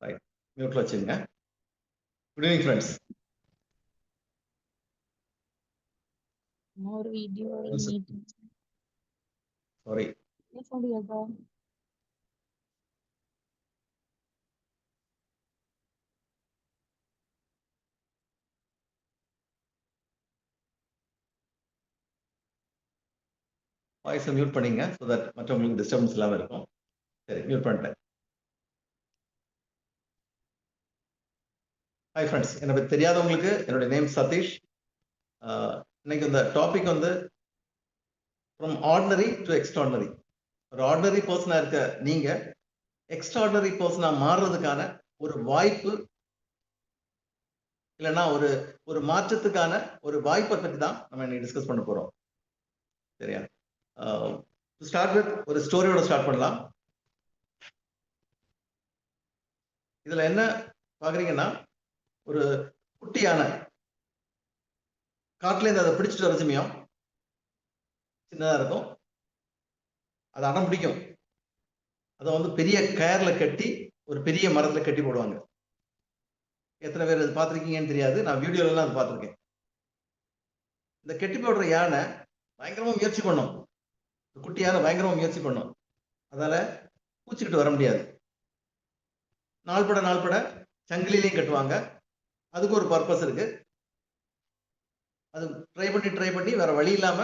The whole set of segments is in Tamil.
ரைட், மியூட்ல வச்சுங்க. Good evening friends. More video meeting. Sorry. Yes, Adiaga. வாய்ஸை மியூட் பண்ணிங்க ஸோ தட் மற்றவங்களுக்கு டிஸ்டர்பன்ஸ் இல்லாமல் இருக்கும். சரி, மியூட் பண்ணிட்டேன். ஹாய் ஃப்ரெண்ட்ஸ், என்னை பற்றி தெரியாதவங்களுக்கு என்னுடைய நேம் சதீஷ். இன்னைக்கு இந்த டாபிக் வந்து ஃப்ரம் ஆர்டினரி டு எக்ஸ்ட்ராடினரி. ஒரு ஆர்டினரி பர்சனாக இருக்க நீங்கள் எக்ஸ்ட்ராடினரி பர்சனாக மாறுறதுக்கான ஒரு வாய்ப்பு இல்லைன்னா ஒரு ஒரு மாற்றத்துக்கான ஒரு வாய்ப்பை பற்றி தான் நம்ம இன்னைக்கு டிஸ்கஸ் பண்ண போகிறோம். சரியா? ஸ்டார்ட் வித் ஒரு ஸ்டோரியோட ஸ்டார்ட் பண்ணலாம். இதுல என்ன பாக்குறீங்கன்னா, ஒரு குட்டி யானை காட்டுல இருந்து அதை பிடிச்சிட்டு வர சமயம் சின்னதா இருக்கும், அது அடம் பிடிக்கும். அதை வந்து பெரிய கயர்ல கட்டி ஒரு பெரிய மரத்துல கட்டி போடுவாங்க. எத்தனை பேர் அது பார்த்துருக்கீங்கன்னு தெரியாது, நான் வீடியோலாம் அது பார்த்துருக்கேன். இந்த கட்டி போடுற யானை பயங்கரமா முயற்சி பண்ணும், குட்டி யானை பயங்கரமா முயற்சி பண்ணும். அதால பூச்சிக்கிட்டு வர முடியாது. நாள்பட சங்கிலிலையும் கட்டுவாங்க. அதுக்கு ஒரு பர்பஸ் இருக்கு. அது ட்ரை பண்ணி வேற வழி இல்லாம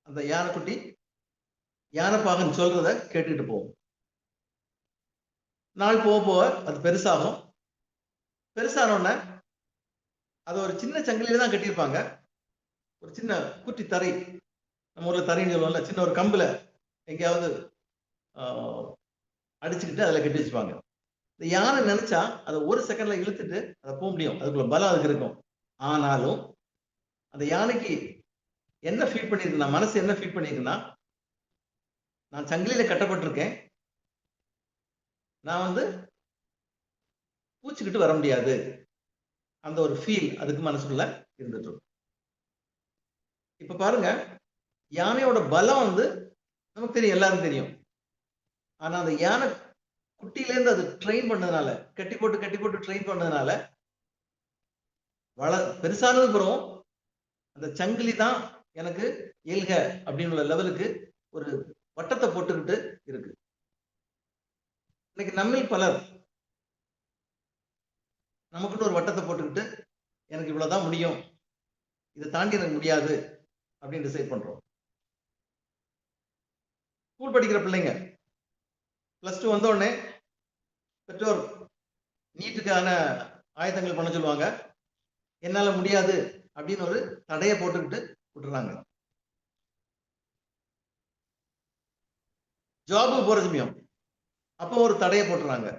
அந்த யானைக்குட்டி யானைப்பாகன் சொல்றத கேட்டுட்டு போகும். நாள் போக அது பெருசாகும். பெருசானோடனே அது ஒரு சின்ன சங்கிலியில தான் கட்டியிருப்பாங்க. ஒரு சின்ன குட்டி தறி, நம்ம ஊர்ல தறின்னு சொல்லுவோம்ல, சின்ன ஒரு கம்புல எங்கேயாவது அடிச்சுக்கிட்டு அதில் கட்டி வச்சுப்பாங்க. இந்த யானை நினைச்சா அதை ஒரு செகண்ட்ல இழுத்துட்டு அதை போக முடியும், அதுக்குள்ள பலம் அதுக்கு இருக்கும். ஆனாலும் அந்த யானைக்கு என்ன ஃபீல் பண்ணிருக்குன்னா, மனசு என்ன ஃபீல் பண்ணிருக்குன்னா, நான் சங்கிலியில கட்டப்பட்டிருக்கேன், நான் வந்து பூச்சிக்கிட்டு வர முடியாது. அந்த ஒரு ஃபீல் அதுக்கு மனசுக்குள்ள இருந்துட்டு இருக்கும். இப்ப பாருங்க, யானையோட பலம் வந்து நமக்கு தெரியும், எல்லாரும் தெரியும். ஆனா அந்த யானை குட்டியிலேருந்து அது ட்ரெயின் பண்ணதுனால, கட்டி போட்டு ட்ரெயின் பண்ணதுனால பெருசானது பிறகும் அந்த சங்கிலி தான் எனக்கு இயல்க அப்படின்னு லெவலுக்கு ஒரு வட்டத்தை போட்டுக்கிட்டு இருக்கு. இன்னைக்கு நம்மில் பலர் நமக்குன்னு ஒரு வட்டத்தை போட்டுக்கிட்டு எனக்கு இவ்வளவுதான் முடியும், இதை தாண்டி எனக்கு முடியாது அப்படின்னு டிசைட் பண்றோம். ஸ்கூல் படிக்கிற பிள்ளைங்க +2 வந்த உடனே பெற்றோர் நீட்டுக்கான ஆயத்தங்கள் பண்ண சொல்லுவாங்க. என்னால முடியாது அப்படின்னு ஒரு தடையை போட்டுக்கிட்டு விட்டுறாங்க. ஜாபுக்கு போற சமயம் அப்போ ஒரு தடையை போட்டுறாங்க.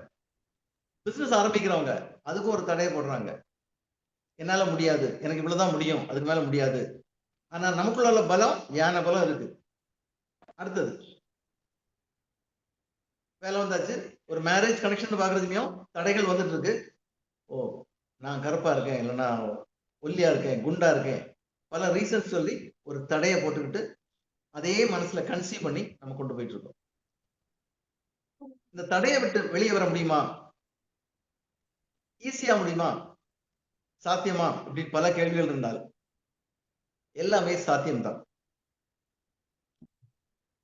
பிசினஸ் ஆரம்பிக்கிறவங்க அதுக்கும் ஒரு தடையை போடுறாங்க. என்னால முடியாது, எனக்கு இவ்வளவுதான் முடியும், அதுக்கு மேல முடியாது. ஆனா நமக்குள்ள உள்ள பலம் யானை பலம் இருக்கு. அடுத்தது வேலை வந்தாச்சு, ஒரு மேரேஜ் கனெக்ஷன் பாக்குற சமயம் தடைகள் வந்துட்டு இருக்கு. ஓ, நான் கருப்பா இருக்கேன், இல்லைன்னா ஒல்லியா இருக்கேன், குண்டா இருக்கேன், பல ரீசன்ஸ் சொல்லி ஒரு தடையை போட்டுக்கிட்டு அதே மனசுல கன்சீவ் பண்ணி நம்ம கொண்டு போயிட்டு இருக்கோம். இந்த தடையை விட்டு வெளியே வர முடியுமா? ஈஸியா முடியுமா? சாத்தியமா? இப்படி பல கேள்விகள் இருந்தால் எல்லாமே சாத்தியம்தான்.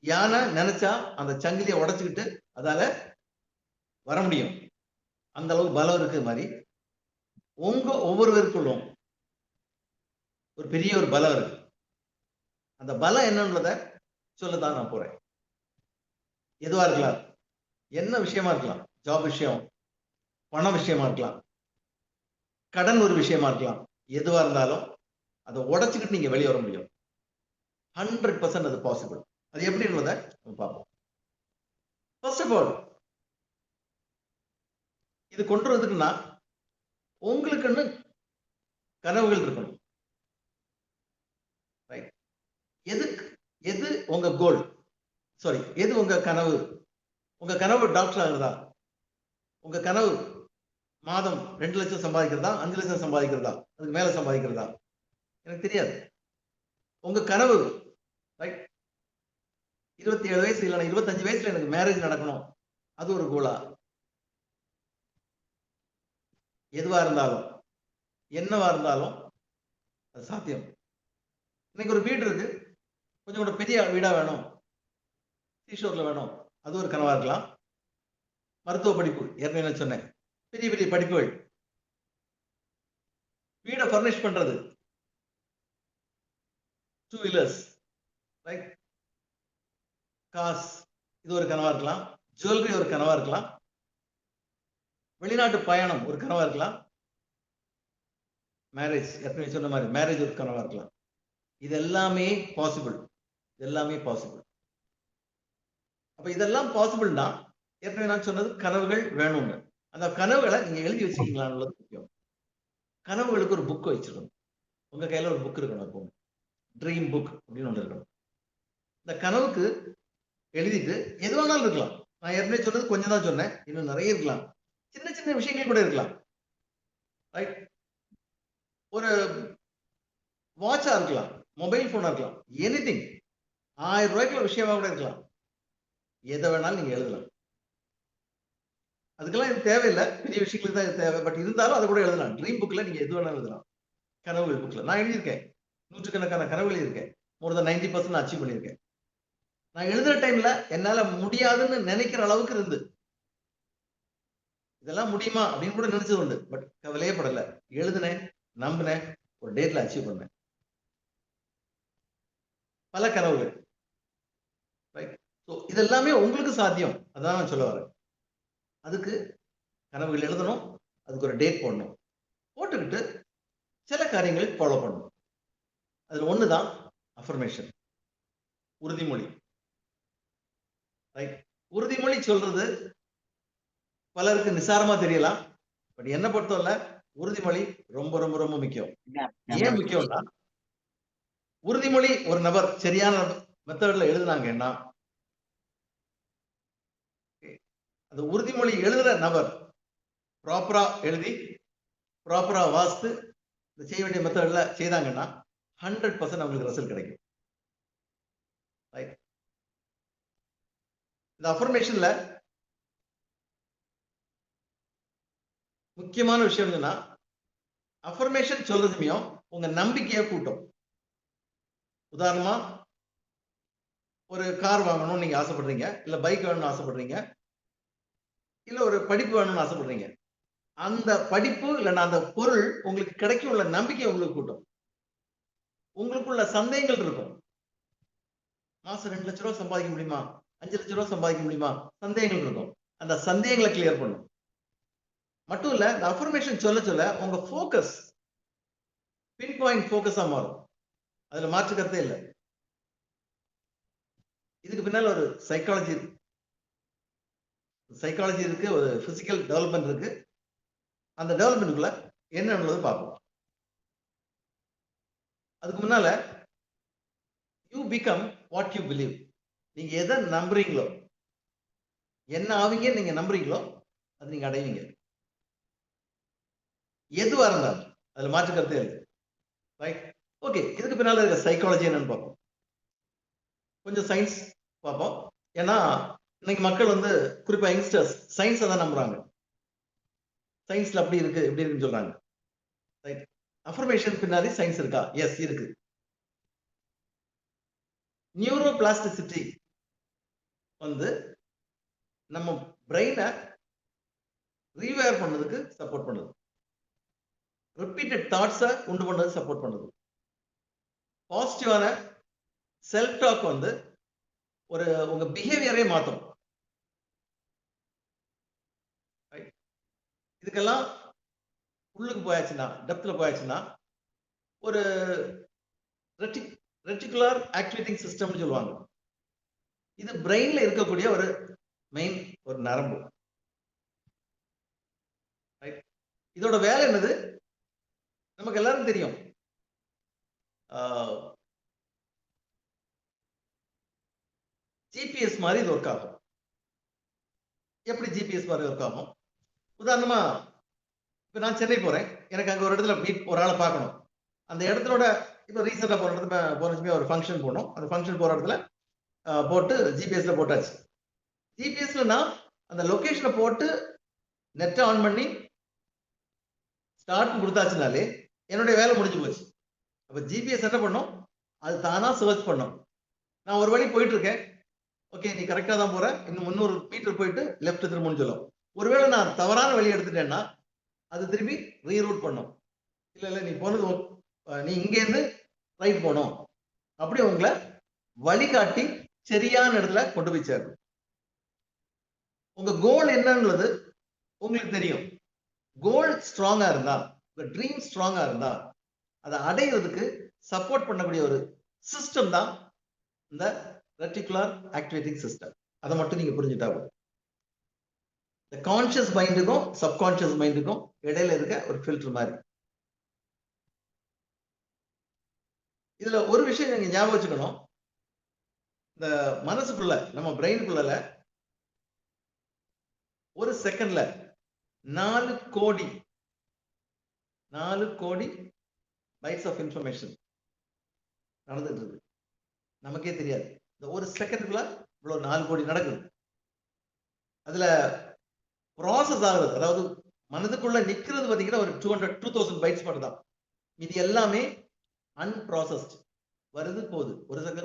யானை நினைச்சா அந்த சங்கிலியை உடைச்சுக்கிட்டு அதால வர முடியும். அந்த அளவுக்கு பலம் இருக்கு. மாதிரி உங்க ஒவ்வொருவருக்குள்ளும் ஒரு பெரிய ஒரு பலம் இருக்கு. அந்த பலம் என்னன்றத சொல்லதான் நான் போறேன். எதுவா இருக்கலாம், என்ன விஷயமா இருக்கலாம், ஜாப் விஷயம், பண விஷயமா இருக்கலாம், கடன் ஒரு விஷயமா இருக்கலாம். எதுவா இருந்தாலும் அதை உடைச்சுக்கிட்டு நீங்க வெளியே வர முடியும். 100% அது பாசிபிள். அது எப்படின்றத பார்ப்போம். ஃபர்ஸ்ட் ஆஃப் ஆல், இது கொண்டு வரதுக்குன்னா உங்களுக்குன்னு கனவுகள் இருக்கணும். எது உங்க கோல், சாரி, எது உங்க கனவு? உங்க கனவு டாக்டர் ஆகுறதா? உங்க கனவு மாதம் 2 லட்சம் சம்பாதிக்கிறதா, 5 லட்சம் சம்பாதிக்கிறதா, அதுக்கு மேல சம்பாதிக்கிறதா? எனக்கு தெரியாது. உங்க கனவு ரைட், 27 வயசு இல்லைன்னா 25 வயசுல எனக்கு மேரேஜ் நடக்கணும், அது ஒரு கோலா? எதுவா இருந்தாலும், என்னவா இருந்தாலும் அது சாத்தியம். இன்னைக்கு ஒரு வீடு இருக்கு, கொஞ்சம் கூட பெரிய வீடா வேணும், சீஷோர்ல வேணும், அது ஒரு கனவா இருக்கலாம். மருத்துவ படிப்பு, ஏற்கனவே நான் சொன்னேன், பெரிய பெரிய படிப்புகள், வீடை ஃபர்னிஷ் பண்றது, 2 வீலர்ஸ், ரைட், காஸ், இது ஒரு கனவா இருக்கலாம். ஜுவல்லரி ஒரு கனவா இருக்கலாம். வெளிநாட்டு பயணம் ஒரு கனவா இருக்கலாம். மேரேஜ், ஏற்கனவே சொன்ன மாதிரி மேரேஜ் ஒரு கனவா இருக்கலாம். இது எல்லாமே பாசிபிள், எல்லாமே பாசிபிள். அப்ப இதெல்லாம் பாசிபிள்னா, ஏற்கனவே நான் சொன்னது கனவுகள் வேணும்னு. அந்த கனவுகளை நீங்க எழுதி வச்சுக்கீங்களான்னு முக்கியம். கனவுகளுக்கு ஒரு புக் வச்சிருக்கணும். உங்க கையில ஒரு புக் இருக்கணும் எப்பவும். ட்ரீம் புக் அப்படின்னு ஒன்று இருக்கணும். இந்த கனவுக்கு எழுதிட்டு எது வேணாலும் இருக்கலாம். நான் ஏற்கனவே சொன்னது கொஞ்சம் தான் சொன்னேன், இன்னும் நிறைய இருக்கலாம். சின்ன சின்ன விஷயங்கள் கூட இருக்கலாம். ரைட், ஒரு வாட்சா இருக்கலாம், மொபைல் போனா இருக்கலாம், எனிதிங், 1000 ரூபாய்க்குள்ள விஷயமா கூட இருக்கலாம். எதை வேணாலும் நீங்க எழுதலாம். அதுக்கெல்லாம் இது தேவையில்லை, பெரிய விஷயங்களுக்கு தான் இது தேவை. பட் இருந்தாலும் அதை கூட எழுதலாம். ட்ரீம் புக்ல நீங்க எது வேணாலும் எழுதலாம். கனவுகள் புக்ல நான் எழுதியிருக்கேன், நூற்றுக்கணக்கான கனவுகள் எழுதியிருக்கேன். மோர் தென் 90% நான் அச்சீவ் பண்ணியிருக்கேன். நான் எழுதுற டைம்ல என்னால முடியாதுன்னு நினைக்கிற அளவுக்கு இருந்து, இதெல்லாம் முடியுமா அப்படின்னு கூட நினைச்சது உண்டு. பட் கவலையே படல, எழுதுனேன், நம்பினேன், ஒரு டேட்ல அச்சீவ் பண்ணேன். பல கனவுகள், ரைட். ஸோ இதெல்லாமே உங்களுக்கு சாத்தியம், அதான் நான் சொல்ல வரேன். அதுக்கு கனவுகள் எழுதணும், அதுக்கு ஒரு டேட் போடணும், போட்டுக்கிட்டு சில காரியங்கள் ஃபாலோ பண்ணணும். அதுல ஒண்ணுதான் அஃபர்மேஷன், உறுதிமொழி. ரைட், உறுதிமொழி சொல்றது பலருக்கு நிசாரமா தெரியலாம். பட் என்ன பொறுத்தவரை உறுதிமொழி ரொம்ப ரொம்ப ரொம்ப முக்கியம். ஏன் முக்கியம்னா, உறுதிமொழி ஒரு நபர் சரியான மெத்தட்ல எழுதுனாங்கன்னா, அந்த உறுதிமொழி எழுதுற நபர் ப்ராப்பரா எழுதி, ப்ராப்பரா வாசித்து, செய்ய வேண்டிய மெத்தட்ல செய்தாங்கன்னா 100% அவங்களுக்கு ரிசல்ட் கிடைக்கும். ரைட், இந்த அஃபர்மேஷன்ல முக்கியமான விஷயம் என்னன்னா, அஃபர்மேஷன் சொல்றதுமையும் உங்க நம்பிக்கையை கூட்டும். உதாரணமா, ஒரு கார் வாங்கணும்னு நீங்க ஆசைப்படுறீங்க, இல்ல பைக் வேணும்னு ஆசைப்படுறீங்க, இல்ல ஒரு படிப்பு வேணும்னு ஆசைப்படுறீங்க. அந்த படிப்பு இல்லைன்னா அந்த பொருள் உங்களுக்கு கிடைக்கும் உள்ள நம்பிக்கை உங்களுக்கு கூட்டும். உங்களுக்குள்ள சந்தேகங்கள் இருக்கும். மாசம் 2 லட்சம் ரூபாய் சம்பாதிக்க முடியுமா, 5 லட்சம் ரூபாய் சம்பாதிக்க முடியுமா, சந்தேகங்கள் இருக்கும். அந்த சந்தேகங்களை கிளியர் பண்ணும். மட்டும் இல்ல, இந்த அஃபர்மேஷன் சொல்ல சொல்ல உங்க போக்கஸ் பின் பாயிண்ட் போக்கஸா மாறும். அதுல மாற்று கருத்தே இல்லை. இதுக்கு பின்னால ஒரு சைக்காலஜி இருக்கு, ஒரு பிசிக்கல் டெவலப்மெண்ட் இருக்கு. அந்த டெவலப்மெண்ட்குள்ள என்ன பார்ப்போம். அதுக்கு முன்னால you become what you believe. நீங்க எதை நம்புறீங்களோ, என்ன ஆவீங்க நீங்க நம்புறீங்களோ, அது நீங்க அடைவீங்க. எதுவா இருந்தாலும் அதுல மாற்று கருத்தே இல்லை. Right, okay. இதுக்கு பின்னால இருக்க சைக்காலஜி என்னன்னு பார்ப்போம். கொஞ்சம் சயின்ஸ் பார்ப்போம். ஏன்னா இன்னைக்கு மக்கள் வந்து, குறிப்பா யங்ஸ்டர்ஸ், சயின்ஸை தான் நம்புறாங்க. சயின்ஸ்ல அப்படி இருக்கு இப்படி இருக்குன்னு சொல்றாங்க. ரைட், அஃபர்மேஷன் பின்னாடி சயின்ஸ் இருக்கா? எஸ், இருக்கு. நியூரோ பிளாஸ்டிசிட்டி வந்து நம்ம பிரெயினை ரீவயர் பண்ணதுக்கு சப்போர்ட் பண்ணுது. ரிப்பீட்டட் தாட்ஸை உண்டு பண்ணது சப்போர்ட் பண்ணுது. பாசிட்டிவான செல்ஃப் டாக் வந்து ஒரு உங்க பிஹேவியரே மாத்தும். இதுக்கெல்லாம் உள்ளுக்கு போயாச்சுன்னா, டெப்த்ல போயாச்சுன்னா, ஒரு ரெட்டிகுலர் ஆக்டிவேட்டிங் சிஸ்டம்னு சொல்லுவாங்க. இது பிரெயின்ல இருக்கக்கூடிய ஒரு மெயின் ஒரு நரம்பு. இதோட வேலை என்னது? நமக்கு எல்லாரும் தெரியும். ஜிபிஎஸ் மாதிரி இது ஒர்க் ஆகும். எப்படி ஜிபிஎஸ் மாதிரி ஒர்க் ஆகும்? உதாரணமா, இப்ப நான் சென்னை போறேன், எனக்கு அங்க ஒரு இடத்துல ஒரு ஆளை பார்க்கணும். அந்த இடத்தோட இப்ப ரீசெண்டா போன இடத்துல ஒரு ஃபங்க்ஷன் போனோம். அந்த ஃபங்க்ஷன் போற இடத்துல போட்டு ஜிபிஎஸ்ல போட்டாச்சு. ஜிபிஎஸ்ல நான் அந்த லொகேஷனை போட்டு நெட்டை ஆன் பண்ணி ஸ்டார்ட் கொடுத்தாச்சுனாலே என்னுடைய வேலை முடிஞ்சு போச்சு. அப்ப ஜிபிஎஸ் என்ன பண்ணும், அது தானா சர்ச் பண்ணும். நான் ஒரு வழி போயிட்டு இருக்கேன், ஓகே நீ கரெக்டா தான் போற, இன்னும் 300 மீட்டர் போயிட்டு லெஃப்ட் திரும்புன்னு சொல்லும். ஒருவேளை நான் தவறான வழி எடுத்துட்டேன்னா அது திரும்பி ரீரூட் பண்ணும். இல்ல இல்ல நீ போனது நீ இங்க இருந்து ரைட் போனோம், அப்படி உங்களை வழிகாட்டி சரியான இடத்துல கொண்டு போய் சேரும். உங்க கோல் என்னன்றது உங்களுக்கு தெரியும். கோல் ஸ்ட்ராங்கா இருந்தா, உங்க ட்ரீம் ஸ்ட்ராங்கா இருந்தா, அதை அடையிறதுக்கு சப்போர்ட் பண்ணக்கூடிய ஒரு சிஸ்டம் தான் இந்த ரெட்டிகுலர் ஆக்டிவேட்டிங் சிஸ்டம். அதை மட்டும் நீங்க புரிஞ்சுட்டா போதும். இந்த கான்சியஸ் மைண்டுக்கும் சப்கான்சியஸ் மைண்டுக்கும் இடையில இருக்க ஒரு ஃபில்டர் மாதிரி. இதுல ஒரு விஷயம் நீங்க ஞாபகம் வச்சுக்கணும், இந்த மனசுக்குள்ள நம்ம பிரெயினுக்குள்ள ஒரு செகண்ட்ல 4 கோடி பைட்ஸ் ஆஃப் இன்ஃபர்மேஷன் நடந்துட்டு இருக்கு. நமக்கே தெரியாது. இந்த ஒரு செகண்ட்குள்ள இவ்வளவு 4 கோடி நடக்குது. அதுல ப்ராசஸ் ஆகுறது, அதாவது மனதுக்குள்ள நிக்கிறது பாத்தீங்கன்னா ஒரு 2000 பைட்ஸ் மட்டும் தான். இது எல்லாமே அன்ப்ராசஸ்ட், வருது போகுது.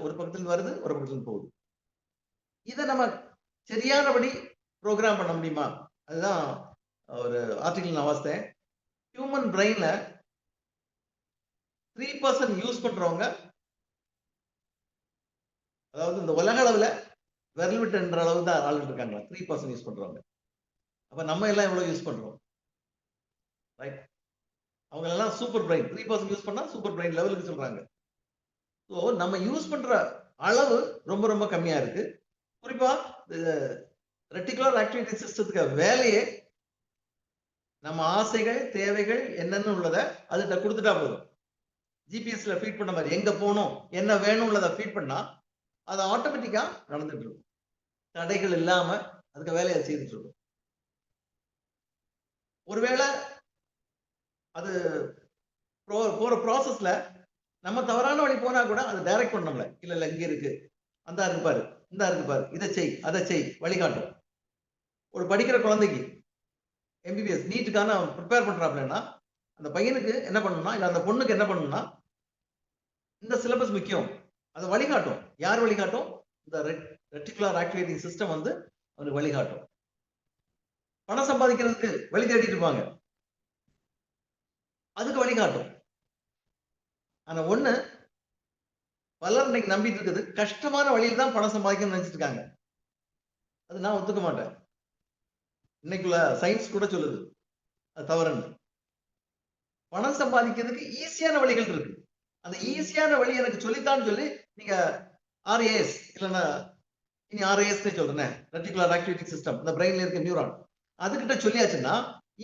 ஒரு பக்கத்துல வருது, ஒரு பக்கத்துல போகுது. இதை நம்ம சரியானபடி ப்ரோக்ராம் பண்ண முடியுமா? அதுதான் ஒரு ஆர்டிகல் நான் வாசித்தேன். ஹியூமன் பிரெயின்ல 3% யூஸ் பண்றவங்க, அதாவது இந்த உலக அளவுல விரல் விட்டுன்ற அளவு தான் ஆள் இருக்காங்க 3% யூஸ் பண்றவங்க. அப்ப நம்ம எல்லாம் எவ்வளவு யூஸ் பண்றோம்? ரைட். அவங்க எல்லாம் சூப்பர் பிரெயின், 3% யூஸ் பண்ணா சூப்பர் பிரெயின் லெவலுக்கு சொல்றாங்க. ஸோ நம்ம யூஸ் பண்ற அளவு ரொம்ப ரொம்ப கம்மியா இருக்கு. குறிப்பா ரெட்டிகுலர் ஆக்டிவிட்டி சிஸ்டத்துக்கு வேலையே நம்ம ஆசைகள் தேவைகள் என்னன்னு உள்ளதை அதுகிட்ட கொடுத்துட்டா போதும். ஜிபிஎஸ்ல ஃபீட் பண்ண மாதிரி எங்க போகணும் என்ன வேணும் உள்ளதை ஃபீட் பண்ணா அது ஆட்டோமேட்டிக்கா நடந்துட்டு இருக்கும். தடைகள் இல்லாம அதுக்கு வேலையை செய்துட்டு இருக்கும். ஒருவேளை அது போற ப்ராசஸ்ல நம்ம தவறான வழி போனா கூட அது டைரக்ட் பண்ணோம்ல, இல்ல இல்ல இங்க இருக்கு, அந்த இருக்கு பாரு, இந்த இருக்கு பாரு, இதை செய் அதை செய், வழிகாட்டும். ஒரு படிக்கிற குழந்தைக்கு எம்பிபிஎஸ் நீட்டுக்கான ப்ரிப்பேர் பண்றாப்லன்னா அந்த பையனுக்கு என்ன பண்ணணும்னா, இல்ல அந்த பொண்ணுக்கு என்ன பண்ணணும்னா, இந்த சிலபஸ் முக்கியம், அதை வழிகாட்டும். யார் வழிகாட்டும்? இந்த ரெட்டிகுலர் ஆக்டிவேட்டிங் சிஸ்டம் வந்து அவனுக்கு வழிகாட்டும். பணம் சம்பாதிக்கிறதுக்கு வழி தேடிட்டு இருப்பாங்க, அதுக்கு வழிகாட்டும். ஆனா ஒண்ணு பலர் இன்னைக்கு நம்பிட்டு இருக்குது, கஷ்டமான வழியில தான் பணம் சம்பாதிக்கணும்னு நினைச்சிட்டு இருக்காங்க. அது நான் ஒத்துக்க மாட்டேன். இன்னைக்குள்ள சயின்ஸ் கூட சொல்லுது அது தவறுன்னு. பணம் சம்பாதிக்கிறதுக்கு ஈஸியான வழிகள் இருக்கு. அந்த ஈஸியான வழி எனக்கு சொல்லித்தான்னு சொல்லி நீங்க ஆர்ஏஎஸ் இல்லைன்னா இனி ஆர்ஏஎஸ் சொல்றேன், ரெட்டிகுலர் ஆக்டிவிட்டி சிஸ்டம், இந்த பிரெயின்ல இருக்க நியூரான், அதுகிட்ட சொல்லியாச்சுன்னா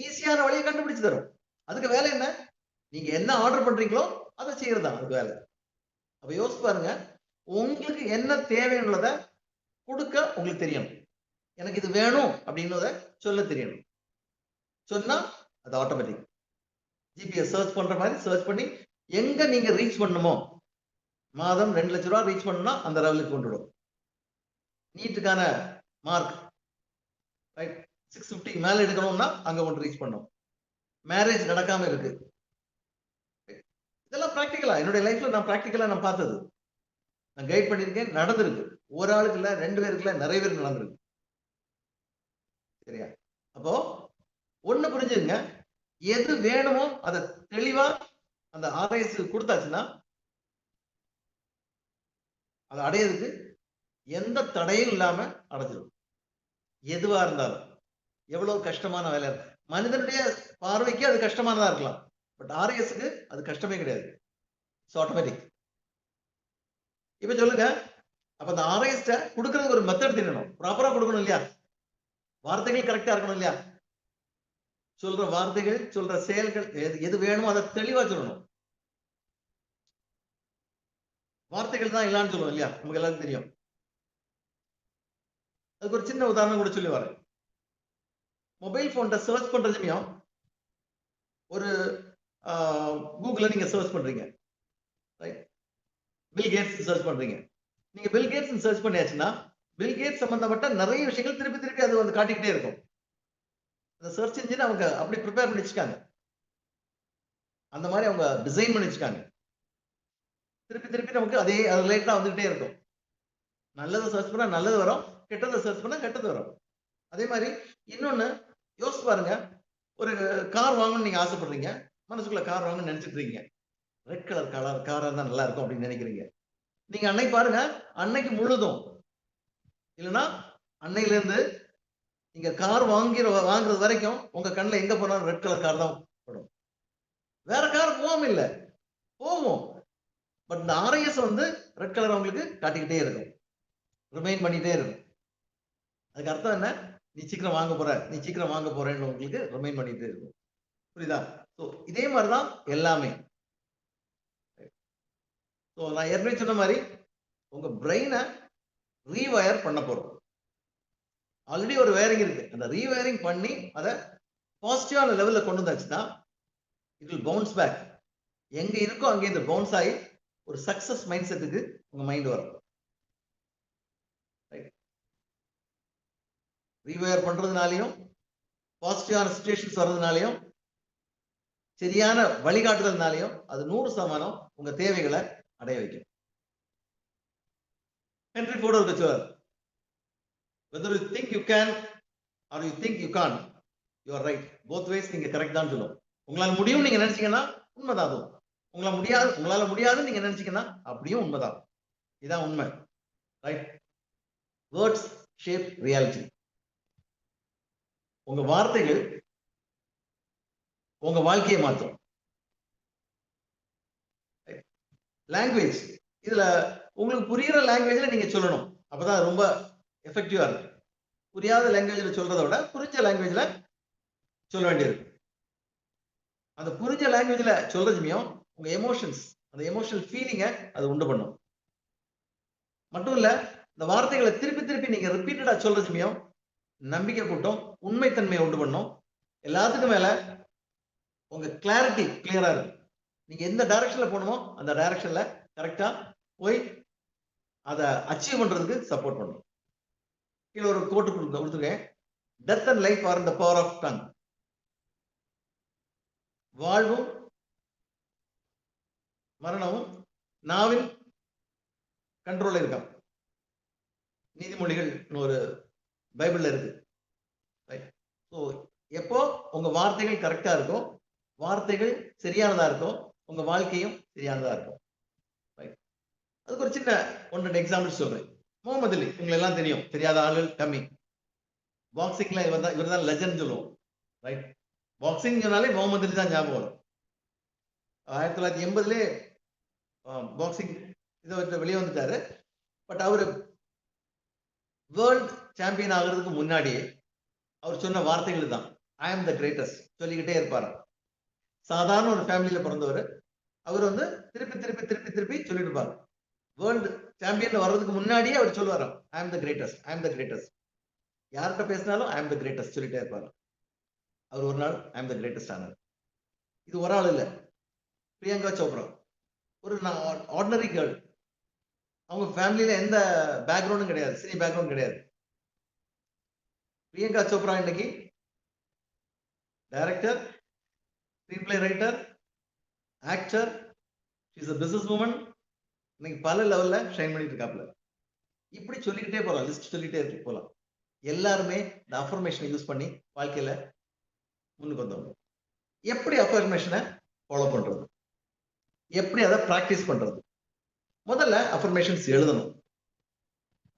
ஈஸியான வழியை கண்டுபிடிச்சு தரும். அதுக்கு வேலை என்ன? நீங்க என்ன ஆர்டர் பண்றீங்களோ அதை செய்யறதா அதுக்கு வேலை. அப்ப யோசிச்சு பாருங்க, உங்களுக்கு என்ன தேவையுள்ளதை கொடுக்க உங்களுக்கு தெரியணும். எனக்கு இது வேணும் அப்படின்றத சொல்ல தெரியணும். சொன்னா அது ஆட்டோமேட்டிக் ஜிபிஎஸ் சர்ச் பண்ற மாதிரி சர்ச் பண்ணி எங்க நீங்க ரீச் பண்ணணுமோ, மாதம் 2 லட்சம் ரூபாய் ரீச் பண்ணணும்னா அந்த லெவலுக்கு கொண்டு விடும். நீட்டுக்கான மார்க் ரைட் 650 மேல எடுக்கணும்னா அங்க கொண்டு ரீச் பண்ணும். மேரேஜ் நடக்காம இருக்கு, இதெல்லாம் பிராக்டிகலா என்னுடைய லைஃப்ல நான் பிராக்டிகலா நான் பார்த்தது, நான் கைட் பண்ணிருக்கேன், நடந்திருக்கு. ஒரு ஆளுக்கு இல்ல, 2 பேருக்கு இல்ல, நிறைய பேருக்கு நடந்திருக்கு. சரியா? அப்போ ஒண்ணு புரிஞ்சுங்க, எது வேணுமோ அதை தெளிவா அந்த ஆர்ஐஎஸ் கொடுத்தாச்சுன்னா அதை அடையிறதுக்கு எந்த தடையும் இல்லாம அடைஞ்சிடும். எதுவா இருந்தாலும் எவ்வளவு கஷ்டமான வேலை, மனிதனுடைய பார்வைக்கு அது கஷ்டமானதா இருக்கலாம், பட் ஆர்ஐஎஸ்க்கு அது கஷ்டமே கிடையாது. It's automatic. இப்ப சொல்லுங்க, அப்ப அந்த ஆர்ஐஎஸ் கொடுக்கறதுக்கு ஒரு மெத்தட் தெரியணும், ப்ராப்பரா கொடுக்கணும் இல்லையா? வார்த்தைகள் கரெக்டா இருக்கணும் இல்லையா? சொல்ற வார்த்தைகள் சொல்ற செயல்கள் எது வேணுமோ அதை தெளிவா சொல்லணும். வார்த்தைகள் தான் இல்லான்னு சொல்லுவோம் இல்லையா? நமக்கு எல்லாருக்கும் தெரியும். அதுக்கு ஒரு சின்ன உதாரணம் கூட சொல்லி வரேன். மொபைல் போன்ல சர்ச் பண்ற சமயம் ஒரு கூகுள்ல நீங்க சர்ச் பண்றீங்க, பில் கேட்ஸ் சர்ச் பண்றீங்க, நீங்க பில் கேட்ஸ் சர்ச் பண்ணியாச்சுன்னா பில் கேட்ஸ் சம்பந்தப்பட்ட நிறைய விஷயங்கள் திருப்பி திருப்பி அது வந்து காட்டிக்கிட்டே இருக்கும். அந்த சர்ச் இன்ஜின் அவங்க அப்படி ப்ரிப்பேர் பண்ணி வச்சுக்காங்க. அந்த மாதிரி அவங்க டிசைன் பண்ணி வச்சுக்காங்க. திருப்பி திருப்பி நமக்கு அதே ரிலேட்டடா வந்துகிட்டே இருக்கும். நல்லதை சர்ச் பண்ணா நல்லது வரும், கெட்டதை சர்ச் பண்ணா கெட்டது வரும். அதே மாதிரி இன்னொன்னு யோசிச்சு பாருங்க, ஒரு கார் வாங்கணும்னு நீங்க ஆசைப்படுறீங்க, மனசுக்குள்ள கார் வாங்கணும்னு நினைச்சிட்டு இருக்கீங்க. ரெட் கலர் காரா இருந்தா நல்லா இருக்கும் அப்படின்னு நினைக்கிறீங்க. நீங்க அன்னைக்கு பாருங்க, அன்னைக்கு முழுதும் இல்லைன்னா அன்னையில இருந்து நீங்க கார் வாங்குறது வரைக்கும் உங்க கண்ணில் எங்க போனாலும் ரெட் கலர் கார் தான் படும். வேற கார் போகாம இல்ல, போகும். பட் இந்த ஆர்ஐஎஸ் வந்து ரெட் கலர் உங்களுக்கு காட்டிக்கிட்டே இருக்கும், ரிமைண்ட் பண்ணிட்டே இருக்கும். அதுக்கு அர்த்தம் என்ன? நீ சீக்கிரம் வாங்க போற, நீ சீக்கிரம் வாங்க போறேன்னு உங்களுக்கு ரிமைண்ட் பண்ணிட்டே இருக்கும். புரியுதா? ஸோ இதே மாதிரிதான் எல்லாமே. ஸோ நான் ஏற்கனவே சொன்ன மாதிரி உங்க பிரெயினை ரீவயர் பண்ண போறோம். ஆல்ரெடி ஒரு வேரிங் இருக்கு, அந்த ரீவயரிங் பண்ணி அதை பாசிட்டிவான லெவல்ல கொண்டு வந்தாச்சுன்னா இட் வில் பவுன்ஸ் பேக். எங்க இருக்கோ அங்கே இந்த பவுன்ஸ் ஆகி ஒரு சக்சஸ் மைண்ட் செட்டுக்கு உங்க மைண்ட் வரும். ரீவயர் பண்றதுனாலையும் பாசிட்டிவான சிச்சுவேஷன்ஸ் வர்றதுனாலையும் சரியான வழிகாட்டுதல்னாலையும் அது 100% உங்க தேவைகளை அடைய வைக்கும். ஹென்ரி ஃபோர்டு ஒரு சொல்றார், whether you think you can or you think you can't, you are right. both ways நீங்க கரெக்ட் தான் சொல்லுவோம். உங்களால முடியும் நீங்க நினைச்சீங்கன்னா உண்மைதான் அதுவும். உங்களால முடியாது நீங்க நினைச்சீங்கன்னா அப்படியும் உண்மைதான். இதான் உண்மை. ரைட்? Words shape reality. உங்க வார்த்தைகள் உங்க வாழ்க்கையை மாற்றும். லாங்குவேஜ், இதுல உங்களுக்கு புரியுற லாங்குவேஜ்ல நீங்க சொல்லணும், அப்பதான் ரொம்ப எஃபெக்டிவா இருக்கு. புரியாத லாங்குவேஜ்ல சொல்றதை விட புரிஞ்ச லாங்குவேஜ்ல சொல்ல வேண்டியிருக்கு. அந்த புரிஞ்ச லாங்குவேஜ்ல சொல்றதுமையும் உங்க எமோஷன்ஸ், அந்த எமோஷனல் ஃபீலிங்கை அது உண்டு பண்ணும். மட்டும் இல்ல, இந்த வார்த்தைகளை திருப்பி திருப்பி நீங்க ரிப்பீட்டடா சொல்றதுமையும் நம்பிக்கை கூட்டம், உண்மைத்தன்மையை உண்டு பண்ணும். எல்லாத்துக்கும் மேல உங்க கிளாரிட்டி கிளியரா இருக்கும். நீங்க எந்த டைரக்ஷன்ல போகணுமோ அந்த டைரக்ஷன்ல கரெக்டா போய் அதை அச்சீவ் பண்றதுக்கு சப்போர்ட் பண்ணும். கீழே ஒரு கோட்டு கொடுத்துருக்கேன், டெத் அண்ட் லைஃப் ஆர் இந்த பவர் ஆஃப் டங். வாழ்வும் மரணமும் நாவின் கண்ட்ரோல்ல இருக்கான். நீதிமொழிகள் ஒரு பைபிள்ல இருக்கு. எப்போ உங்க வார்த்தைகள் கரெக்டா இருக்கும், வார்த்தைகள் சரியானதா இருக்கும், உங்க வாழ்க்கையும் சரியானதா இருக்கும். அதுக்கு ஒரு சின்ன 1-2 எக்ஸாம்பிள் சொல்றேன். முகமது அலி உங்களை எல்லாம் தெரியும், தெரியாத ஆளுகள் கம்மி. பாக்ஸிங்ல இவர் தான் லெஜண்ட் சொல்லுவோம். ரைட்? பாக்ஸிங் சொன்னாலே முகமது அலி தான் ஞாபகம் வரும். 1980 பாக்ஸிங் இதை வெளியே வந்துட்டாரு. பட் அவரு வேர்ல்ட் சாம்பியன் ஆகிறதுக்கு முன்னாடியே அவர் சொன்ன வார்த்தைகள் தான் ஐ ஆம் த கிரேட்டஸ்ட் சொல்லிக்கிட்டே இருப்பாரு. சாதாரண ஒரு ஃபேமிலியில பிறந்தவர். அவர் வந்து திருப்பி திருப்பி திருப்பி திருப்பி சொல்லிட்டு இருப்பாரு. வேர்ல்டு சாம்பியன்ல வர்றதுக்கு முன்னாடியே அவர் சொல்லுவாரு ஐ ஆம் த கிரேட்டஸ்ட், ஐ ஆம் த கிரேட்டஸ்ட். யார்கிட்ட பேசினாலும் ஐ ஆம் த கிரேட்டஸ்ட் சொல்லிட்டே இருப்பாரு. அவர் ஒரு நாள் ஐ ஆம் த கிரேட்டஸ்ட் ஆனார். இது ஒரு ஆள் இல்ல, பிரியங்கா சோப்ரா ஒரு ஆர்டினரி கேர்ள். அவங்க ஃபேமிலியில எந்த பேக்ரவுண்டும் கிடையாது, சினி பேக்ரவுண்ட் கிடையாது. பிரியங்கா சோப்ரா இன்னைக்கு director, screen play writer, actor, she is a business woman. இன்னைக்கு பல லெவல்ல ஷைன் பண்ணிட்டு இருக்காப்ல. இப்படி சொல்லிக்கிட்டே போலாம், லிஸ்ட் சொல்லிட்டே இருக்கு போலாம். எல்லாருமே இந்த அஃபர்மேஷனை யூஸ் பண்ணி வாழ்க்கையில முன்னுக்கு வந்தவங்க. எப்படி அஃபர்மேஷனை ஃபாலோ பண்றது, எப்படி அதை பிராக்டிஸ் பண்றது? முதல்ல அஃபர்மேஷன்ஸ் எழுதணும்.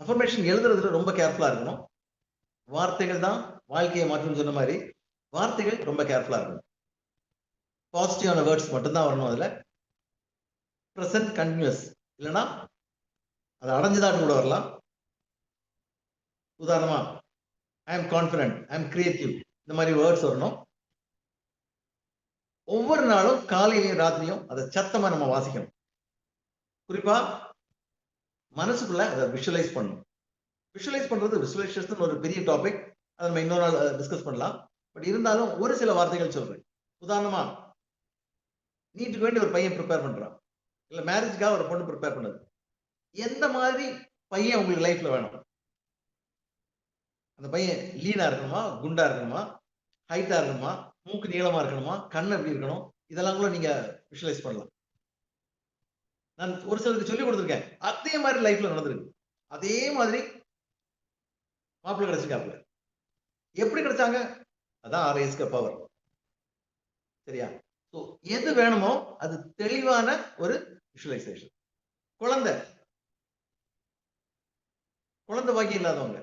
அஃபர்மேஷன் எழுதுறதுல ரொம்ப கேர்ஃபுல்லா இருக்கணும். வார்த்தைகள் தான் வாழ்க்கையை மாற்றும் சொன்ன மாதிரி வார்த்தைகள் ரொம்ப கேர்ஃபுல்லா இருக்கணும். பாசிட்டிவான வேர்ட்ஸ் மட்டும்தான் வரணும். அதுல பிரசன்ட் கண்டினியூஸ் இல்லைன்னா அது அடைஞ்சுதான் கூட வரலாம். உதாரணமா I am confident, I am creative, இந்த மாதிரி வேர்ட்ஸ் வரணும். ஒவ்வொரு நாளும் காலையிலையும் ராத்திரியும் அதை சத்தமா நம்ம வாசிக்கணும். குறிப்பா மனசுக்குள்ள அதை விஷுவலைஸ் பண்ணணும். விஷுவலைஸ் பண்றது, விஷுவலைசேஷன் ஒரு பெரிய டாபிக், அதை நம்ம இன்னொரு நாள் டிஸ்கஸ் பண்ணலாம். பட் இருந்தாலும் ஒரு சில வார்த்தைகள் சொல்றேன். உதாரணமா நீட்டுக்கு வேண்டி ஒரு பையன் ப்ரிப்பேர் பண்றான், இல்ல மேரேஜ்க்காக ஒரு பொண்ணு ப்ரிப்பேர் பண்ணுது. எந்த மாதிரி பையன் உங்களுக்கு லைஃப்ல வேணும்? அந்த பையன் லீனா இருக்கணுமா, குண்டா இருக்கணுமா, ஹைட்டா இருக்கணுமா, மூக்கு நீளமா இருக்கணுமா, கண் எப்படி இருக்கணும், இதெல்லாம் கூட நீங்க விஷுவலைஸ் பண்ணலாம். நான் ஒரு சிலருக்கு சொல்லி கொடுத்துருக்கேன். அதே மாதிரி லைஃப்ல நடந்திருக்கு. அதே மாதிரி மாப்பிள்ளை கிடைச்சிருக்காப்புல. எப்படி கிடைச்சாங்க? அதான் ஆர்ஐஎஸ்க்கு பவர். சரியா? சோ எது வேணுமோ அது தெளிவான ஒரு விஷுவலைசேஷன். குழந்தை குழந்தை பாக்கியம் இல்லாதவங்க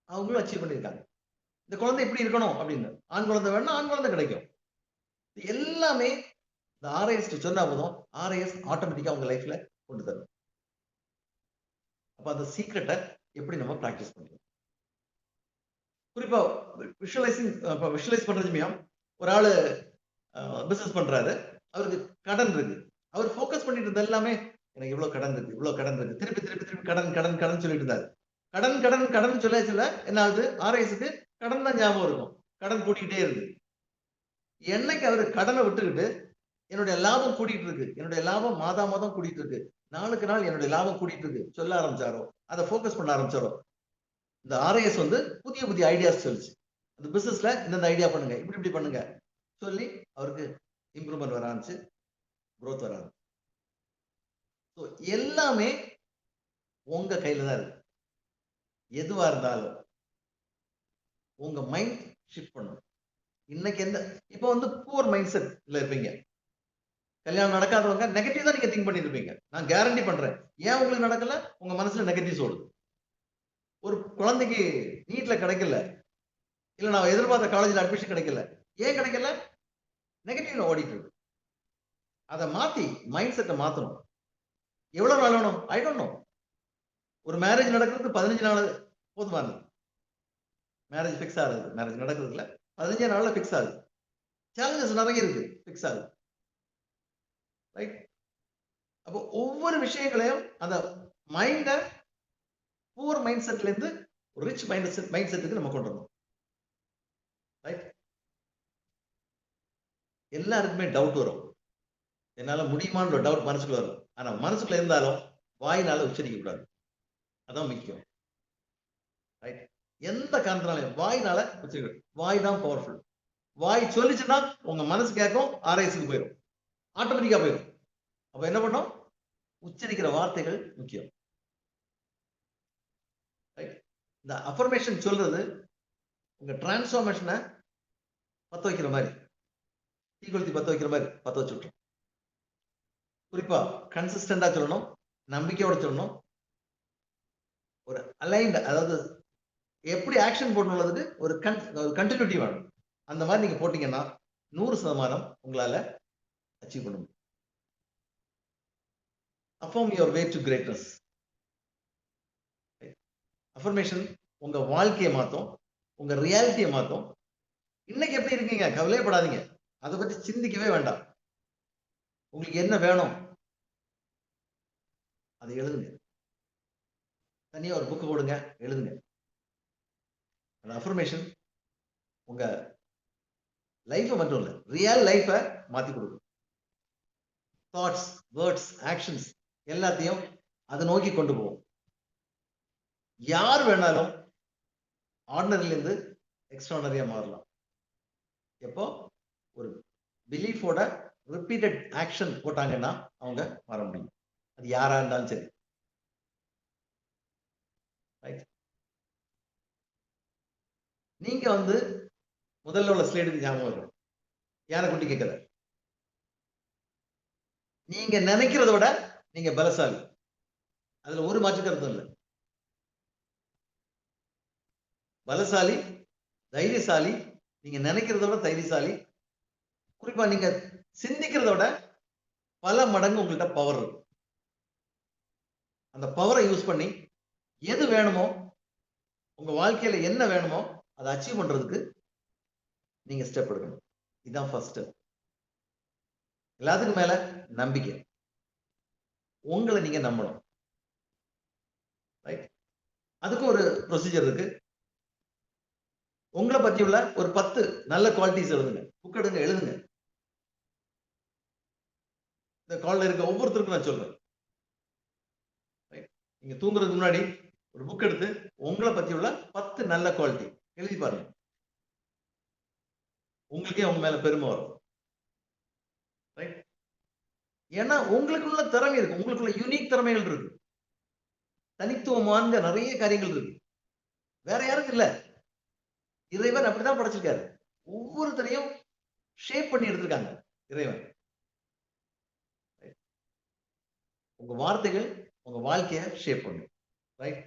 அவங்களும் அச்சீவ் பண்ணியிருக்காங்க. இந்த குழந்தை எப்படி இருக்கணும் அப்படின்னு. ஆண் குழந்தை வேணும்னா ஆண் குழந்தை கிடைக்கும். இது எல்லாமே இந்த ஆர்ஐஎஸ் சொன்னா போதும், ஆர்ஐஎஸ் ஆட்டோமேட்டிக்கா உங்க லைஃப்ல கொண்டு தரும். அப்ப அந்த சீக்ரெட்டை எப்படி நம்ம பிராக்டிஸ் பண்றோம்? குறிப்பா விஷுவலைஸ் பண்றதுமையா ஒரு ஆளு பிசினஸ் பண்றாரு. அவருக்கு கடன் இருக்கு. அவர் ஃபோக்கஸ் பண்ணிட்டு இருந்த எல்லாமே எனக்கு இவ்வளவு கடன் இருக்கு, இவ்வளவு கடன் இருக்கு. திருப்பி திருப்பி திருப்பி கடன் கடன் கடன் சொல்லிட்டு இருந்தாரு. கடன் கடன் கடன் சொல்ல என்ன ஆகுது? ஆர்ஐஎஸ்க்கு கடன் தான் ஞாபகம் இருக்கும். கடன் கூட்டிக்கிட்டே இருக்கு. என்னைக்கு அவரு கடனை விட்டுக்கிட்டு என்னுடைய லாபம் கூட்டிட்டு இருக்கு, என்னுடைய லாபம் மாதா மாதம் கூட்டிட்டு இருக்கு, நாளுக்கு நாள் என்னுடைய லாபம் கூட்டிட்டு இருக்கு சொல்ல ஆரம்பிச்சாரோ, அதை ஃபோக்கஸ் பண்ண ஆரம்பிச்சாரோ, இந்த ஆர்ஐஎஸ் புதிய புதிய ஐடியாஸ் சொல்லுச்சு. அந்த பிசினஸ்ல இந்த ஐடியா பண்ணுங்க, இப்படி இப்படி பண்ணுங்க சொல்லி அவருக்கு இம்ப்ரூவ்மெண்ட் வர ஆரம்பிச்சு, growth வர ஆரம்பிச்சு. ஸோ எல்லாமே உங்க கையில தான் இருக்கு. எதுவா இருந்தாலும் உங்க மைண்ட் ஷிஃப்ட் பண்ணணும். இன்னைக்கு இப்போ பூர் மைண்ட் செட்ல இருப்பீங்க. கல்யாணம் நடக்காதவங்க நெகட்டிவ் தான் நீங்க திங்க் பண்ணிட்டு இருப்பீங்க. நான் கேரண்டி பண்றேன். ஏன் உங்களுக்கு நடக்கல? உங்க மனசுல நெகட்டிவ்ஸ் ஓடுது. ஒரு குழந்தைக்கு நீட்ல கிடைக்கல, இல்ல நான் எதிர்பார்த்த காலேஜ்ல அட்மிஷன் கிடைக்கல. ஏன் கிடைக்கல? நெகட்டிவ்ல ஓடிட்டு இருக்கு. அதை மாத்தி மைண்ட் செட்டை மாத்தணும். எவ்வளவு நாள் வேணும்? I don't know. ஒரு மேரேஜ் நடக்கிறதுக்கு 15 நாள் போதுமானது. மேரேஜ் ஃபிக்ஸ் ஆகுது. மேரேஜ் நடக்கிறதுல 15 நாள்ல ஃபிக்ஸ் ஆகுது. சேலஞ்சஸ் நிறைய இருக்கு, ஃபிக்ஸ் ஆகுது. ரைட்? அப்போ ஒவ்வொரு விஷயங்களையும் அந்த மைண்ட பூர் மைண்ட் செட்ல இருந்து ரிச் மைண்ட் செட்டுக்கு நம்ம கொண்டு வரணும். ரைட்? எல்லாருக்குமே டவுட் வரும். என்னால முடியுமான்னு ஒரு டவுட் மனசுக்குள்ள வரும். ஆனா மனசுக்குள்ள இருந்தாலும் வாயினால உச்சரிக்க கூடாது. அதான் முக்கியம். ரைட்? எந்த காரணத்தினாலும் வாயினால உச்சரிக்க. வாய் தான் பவர்ஃபுல். வாய் சொல்லிச்சுன்னா உங்க மனசு கேட்கும், ஆர்ஐஎஸ்க்கு போயிடும். ஆட்டோமேட்டிக்கா போயிடும். அப்ப என்ன பண்ணும்? உச்சரிக்கிற வார்த்தைகள் முக்கியம். ரைட்? இந்த அஃபர்மேஷன் சொல்றது உங்க டிரான்ஸ்ஃபார்மேஷனை பத்த வைக்கிற மாதிரி, தீ கொளுத்தி பத்த வைக்கிற மாதிரி பத்த வச்சு விட்டுரும். குறிப்பா கன்சிஸ்டண்டா சொல்லணும், நம்பிக்கையோட சொல்லணும், ஒரு அலைன்ட், அதாவது எப்படி ஆக்ஷன் போடணும்ன்றதுக்கு ஒரு கண்டினியூட்டி வேணும். அந்த மாதிரி நீங்க போட்டீங்கன்னா 100% உங்களால அச்சீவ் பண்ண முடியும். Affirm your way to greatness. Affirmation உங்க வாழ்க்கையை மாத்தும், உங்க ரியாலிட்டியை மாத்தும். இன்னைக்கு எப்படி இருக்கீங்க? கவலையப்படாதீங்க. அதை பற்றி சிந்திக்கவே வேண்டாம். உங்களுக்கு என்ன வேணும்? அதை எழுதுங்க. தனியா ஒரு புக் போடுங்க, எழுதுங்க. அந்த அஃபர்மேஷன் உங்க லைஃபை மட்டும் இல்ல, ரியல் லைஃபை மாத்தி கொடுக்கும். தாட்ஸ், வேர்ட்ஸ், ஆக்ஷன்ஸ் எல்லாத்தையும் அதை நோக்கி கொண்டு போகும். யார் வேணாலும் ஆர்டினரில இருந்து எக்ஸ்ட்ரானரியா மாறலாம். எப்போ ஒரு பிலீஃபோட ரிப்பீட்டட் ஆக்ஷன் போட்டாங்கன்னா அவங்க மாற முடியும். அது யாரா இருந்தாலும் சரி. ரைட்? நீங்க முதல்ல உள்ள ஸ்லைடுக்கு ஞாபகம் வரும். யாரை குட்டி கேட்கல. நீங்க நினைக்கிறத விட நீங்க பலசாலி. அதுல ஒரு மாற்று கருத்தும் இல்லை. பலசாலி, தைரியசாலி, நீங்க நினைக்கிறத விட தைரியசாலி. குறிப்பா நீங்க சிந்திக்கிறத விட பல மடங்கு உங்கள்கிட்ட பவர் இருக்கு. அந்த பவரை யூஸ் பண்ணி எது வேணுமோ, உங்க வாழ்க்கையில என்ன வேணுமோ அதை அச்சீவ் பண்றதுக்கு நீங்க ஸ்டெப் எடுக்கணும். இதுதான் ஃபர்ஸ்ட் ஸ்டெப். எல்லாத்துக்கும் மேல நம்பிக்கை. உங்களை நீங்க நம்பணும். ரைட்? அதுக்கு ஒரு ப்ரொசீஜர் இருக்கு. உங்களை பத்தி உள்ள ஒரு 10 நல்ல குவாலிட்டிஸ் எழுதுங்க. புக் எடுங்க, எழுதுங்க. இந்த கால்ல இருக்க ஒவ்வொருத்தருக்கும் நான் சொல்றேன். ரைட்? நீங்க தூங்குறதுக்கு முன்னாடி ஒரு புக் எடுத்து உங்களை பத்தி உள்ள 10 நல்ல குவாலிட்டி எழுதி பாருங்க. உங்களுக்கே உங்க மேல பெருமை வரும். ரைட்? ஏன்னா உங்களுக்குள்ள திறமை இருக்கு, உங்களுக்குள்ள யூனிக் திறமைகள் இருக்கு, தனித்துவம் வாய்ந்த நிறைய காரியங்கள் இருக்கு. வேற யாருக்கும் இல்ல. இறைவன் அப்படிதான் படைச்சிருக்காரு. ஒவ்வொருத்தரையும் ஷேப் பண்ணி எடுத்திருக்காங்க இறைவன். உங்க வார்த்தைகள் உங்க வாழ்க்கைய ஷேப் பண்ணும். ரைட்?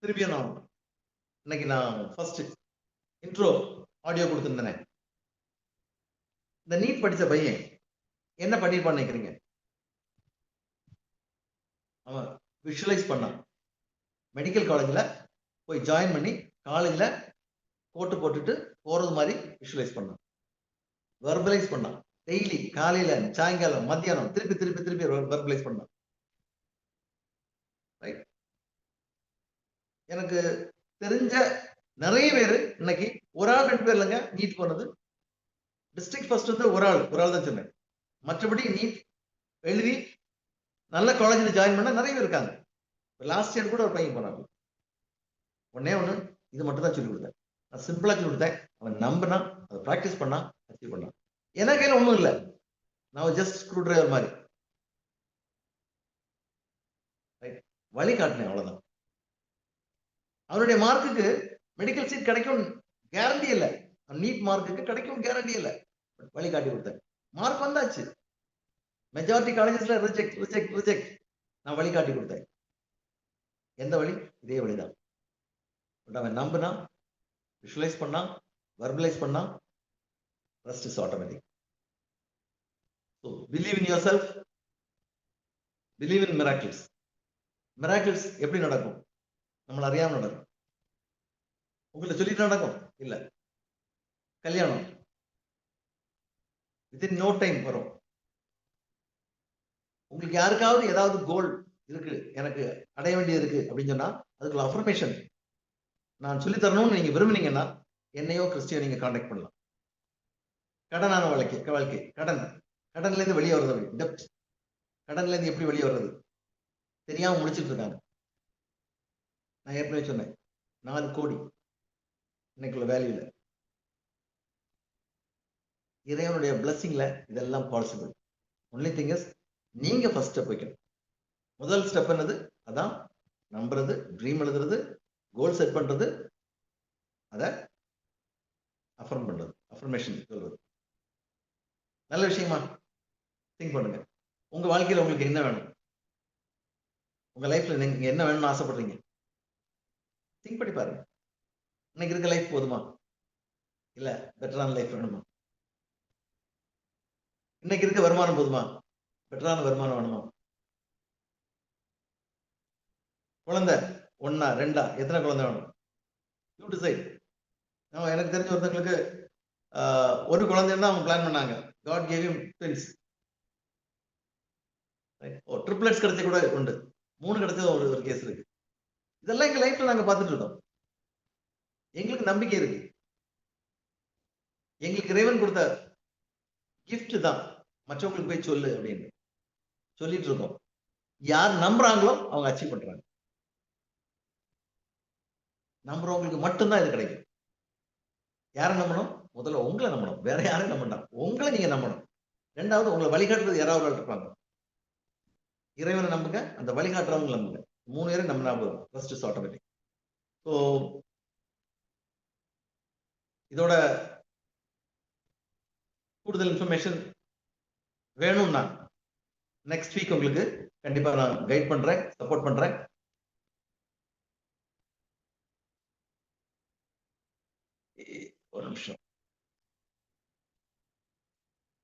திருப்பியும் இன்னைக்கு நான் ஃபர்ஸ்ட் இன்ட்ரோ ஆடியோ கொடுத்திருந்தேன். இந்த நீட் படிச்ச பையன் என்ன பண்ணிருப்பான்னு நினைக்கிறீங்க? அவன் விஷுவலைஸ் பண்ணான். மெடிக்கல் காலேஜ்ல போய் ஜாயின் பண்ணி காலேஜ்ல கோட்டு போட்டுட்டு போறது மாதிரி விஷுவலைஸ் பண்ணான், வெர்பலைஸ் பண்ணான். டெய்லி காலையில சாயங்காலம் மத்தியானம் திருப்பி திருப்பி திருப்பி வெர்பலைஸ் பண்ணான். ரைட்? எனக்கு தெரிஞ்ச நிறைய பேர் இன்னைக்கு ஒரு ஆள் 2 பேர் இல்லைங்க நீட் போனது. டிஸ்ட்ரிக்ட் ஃபர்ஸ்ட் வந்து ஒரு ஆள் தான் சொன்னேன். மற்றபடி நீட் எழுதி நல்ல காலேஜ்ல ஜாயின் பண்ண நிறைய பேர் இருக்காங்க. லாஸ்ட் இயர் கூட ஒரு பையன் போனாங்க. ஒண்ணே ஒண்ணு இது மட்டும் தான் சொல்லி கொடுத்தேன். நான் சிம்பிளா சொல்லி கொடுத்தேன். அவன் நம்பினா, அதை பிராக்டிஸ் பண்ணா, அச்சீவ் பண்ணான். எனக்கு கையில ஒண்ணும் இல்லை. நான் ஜஸ்ட் ஸ்க்ரூ டிரைவர் மாதிரி வழி காட்டினேன், அவ்வளவுதான். அவனுடைய மார்க்குக்கு மெடிக்கல் சீட் கிடைக்கும் கேரண்டி இல்லை. நீட் மார்க்குக்கு கிடைக்கும் கேரண்டி இல்லை. வழி காட்டி கொடுத்தேன். மார்க் வந்தாச்சு. மெஜாரிட்டி காலேஜஸ்ல ரிஜெக்ட். நான் வழி காட்டி கொடுத்தேன். எந்த வழி? இதே வழிதான். அவன் நம்பினா, விஷுவலைஸ் பண்ணா, வெர்பலைஸ் பண்ணா, rest is automatic. So believe in yourself, believe in miracles. Miracles எப்படி நடக்கும்? நம்மள அறியாம நடக்கும். உங்களை சொல்லிட்டு நடக்கும் இல்ல. கல்யாணம் within no time வரும். உங்களுக்கு யாருக்காவது ஏதாவது கோல் இருக்கு, எனக்கு அடைய வேண்டியது இருக்கு அப்படின்னு சொன்னா அதுக்குள்ள அஃபர்மேஷன் நான் சொல்லி தரணும்னு நீங்க விரும்புனீங்கன்னா என்னையோ கிறிஸ்டியோ நீங்க கான்டாக்ட் பண்ணலாம். கடனான வாழ்க்கை கடன்ல இருந்து வெளியே வர்றது, டெப்த், கடன்ல இருந்து எப்படி வெளியே வர்றது தெரியாம முடிச்சிட்டு இருக்காங்க. நான் ஏற்கனவே சொன்னேன் 4 கோடி இன்னைக்குள்ள வேல்யூ இல்லை. இறைவனுடைய பிளஸிங்ல இதெல்லாம் பாசிபிள். ஒன்லி திங் இஸ் நீங்க ஃபர்ஸ்ட் ஸ்டெப் வைக்கணும். முதல் ஸ்டெப் என்னது? அதான் நம்புறது, ட்ரீம் எழுதுறது, கோல் செட் பண்றது, அத அஃபர்ம் பண்றது, அஃபர்மேஷன் சொல்றது. நல்ல விஷயமா திங்க் பண்ணுங்க. உங்க வாழ்க்கையில உங்களுக்கு என்ன வேணும்? உங்க லைஃப்ல நீங்க என்ன வேணும்னு ஆசைப்படுறீங்க? திங்க் பண்ணி பாருங்க. இன்னைக்கு இருக்க லைஃப் போதுமா, இல்ல பெட்டரான லைஃப் வேணுமா? இன்னைக்கு இருக்க வருமானம் போதுமா, பெட்டரான வருமானம் வேணுமா? குழந்தை 1 2 எத்தனை குழந்தை வேணும்? You decide. எனக்கு தெரிஞ்ச ஒருத்தங்களுக்கு ஒரு குழந்தைன்னு தான் அவங்க பிளான் பண்ணாங்க. God gave him twins. Triplets கிடைச்ச கூட உண்டு. 3 கிடைச்சது ஒரு கேஸ் இருக்கு. இதெல்லாம் எங்க லைஃப்ல நாங்க பார்த்துட்டு இருக்கோம். எங்களுக்கு நம்பிக்கை இருக்கு. எங்களுக்கு இறைவன் கொடுத்த கிஃப்ட் தான் மற்றவங்களுக்கு போய் சொல்லு அப்படின்னு சொல்லிட்டு இருக்கோம். யார் நம்புறாங்களோ அவங்க அச்சீவ் பண்றாங்க. நம்புறவங்களுக்கு மட்டும்தான் இது கிடைக்கும். யாரை நம்பணும்? முதல்ல உங்களை நம்பணும். வேற யாரையும் நம்பணும். உங்களை நீங்க நம்பணும். 2வது உங்களை வழிகாட்டுறது யாராவது இருப்பாங்க. இறைவனை நம்புங்க, அந்த வழிகாட்டுறவங்க நம்புங்க. 3 பேரும் நம்ம நம்புவோம். First is automatic. ஸோ இதோட கூடுதல் இன்ஃபர்மேஷன் வேணும்னா நெக்ஸ்ட் வீக் உங்களுக்கு கண்டிப்பா நான் கைட் பண்றேன், சப்போர்ட் பண்றேன். ஒரு நிமிஷம்.